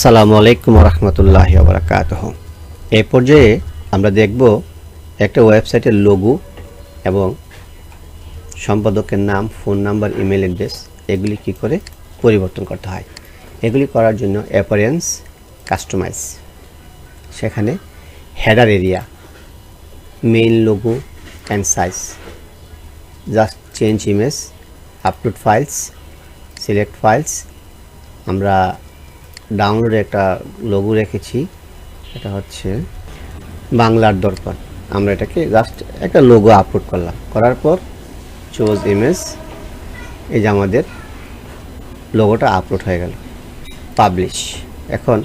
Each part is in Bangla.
আসসালামু আলাইকুম রহমতুল্লাহি ওয়া বারাকাতুহু। এই পর্যায়ে আমরা দেখব একটা ওয়েবসাইটের লোগো এবং সম্পাদকের নাম, ফোন নাম্বার, ইমেল অ্যাড্রেস এগুলি কি করে পরিবর্তন করতে হয়। এগুলি করার জন্য অ্যাপিয়ারেন্স, কাস্টমাইজ, সেখানে header area, main logo and size, just change image, upload files, select files. আমরা ডাউনলোডে একটা লোগো রেখেছি, এটা হচ্ছে বাংলার দর্পণ। আমরা এটাকে জাস্ট একটা লোগো আপলোড করলাম, করার পর চুজ ইমেজ, এই যে আমাদের লোগোটা আপলোড হয়ে গেল। পাবলিশ। এখন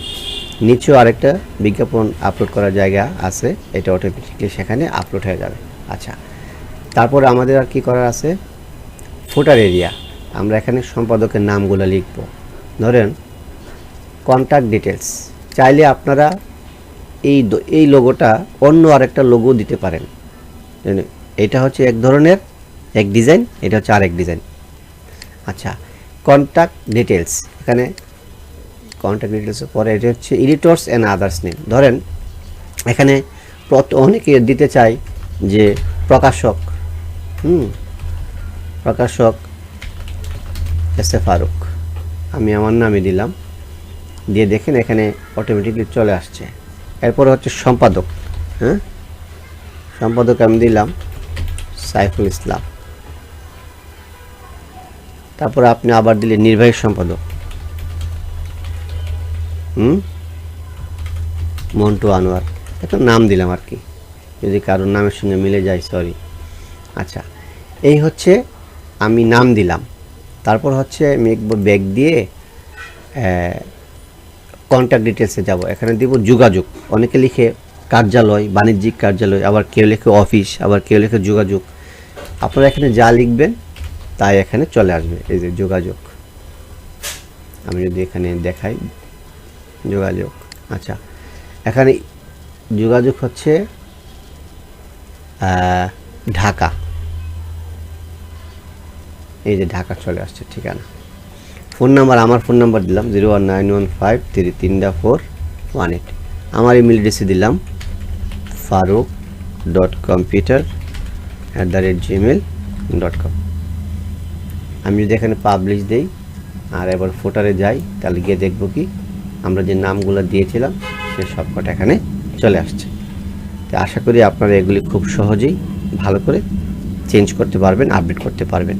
নিচেও আরেকটা বিজ্ঞাপন আপলোড করার জায়গা আছে, এটা অটোমেটিকলি সেখানে আপলোড হয়ে যাবে। আচ্ছা, তারপর আমাদের আর কি করার আছে, ফুটার এরিয়া। আমরা এখানে সম্পাদকের নামগুলো লিখব। ধরেন কন্ট্যাক্ট ডিটেলস, চাইলে আপনারা এই লোগোটা অন্য আরেকটা লোগো দিতে পারেন। এটা হচ্ছে এক ধরনের এক ডিজাইন, এটা হচ্ছে আরেক ডিজাইন। আচ্ছা, কন্ট্যাক্ট ডিটেলস, এখানে কন্ট্যাক্ট ডিটেলসের পরে এটা হচ্ছে এডিটরস অ্যান্ড আদার্স নেম। ধরেন এখানে অনেকে দিতে চায় যে প্রকাশক, প্রকাশক এস এ ফারুক, আমি আমার নামে দিলাম, দিয়ে দেখেন এখানে অটোমেটিকলি চলে আসছে। এরপর হচ্ছে সম্পাদক, সম্পাদক আমি দিলাম সাইফুল ইসলাম। তারপর আপনি আবার দিলে নির্বাহী সম্পাদক, মন্টু আনোয়ার, একটা নাম দিলাম আর কি, যদি কারোর নামের সঙ্গে মিলে যায় সরি। আচ্ছা, এই হচ্ছে আমি নাম দিলাম। তারপর হচ্ছে আমি ব্যাগ দিয়ে কন্ট্যাক্ট ডিটেলসে যাব, এখানে দিব যোগাযোগ। অনেকে লিখে কার্যালয়, বাণিজ্যিক কার্যালয়, আবার কেউ লিখে অফিস, আবার কেউ লিখে যোগাযোগ। আপনারা এখানে যা লিখবেন তাই এখানে চলে আসবে। এই যে যোগাযোগ, আমি যদি এখানে দেখাই যোগাযোগ। আচ্ছা, এখানে যোগাযোগ হচ্ছে ঢাকা, এই যে ঢাকা চলে আসছে ঠিকানা। ফোন নাম্বার, আমার ফোন নাম্বার দিলাম 01915334118। আমার ইমেল অ্যাড্রেসে দিলাম faruk.computer@gmail.com। আমি যদি এখানে পাবলিশ দেই আর এবার ফোটারে যাই, তাহলে গিয়ে দেখবো কি আমরা যে নামগুলো দিয়েছিলাম সে সবকটা এখানে চলে আসছে। তো আশা করি আপনারা এগুলি খুব সহজেই ভালো করে চেঞ্জ করতে পারবেন, আপডেট করতে পারবেন।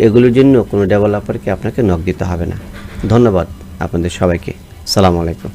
এগুলোর জন্য কোনো ডেভেলপারকে আপনাকে নক দিতে হবে না। ধন্যবাদ আপনাদের সবাইকে। আসসালামু আলাইকুম।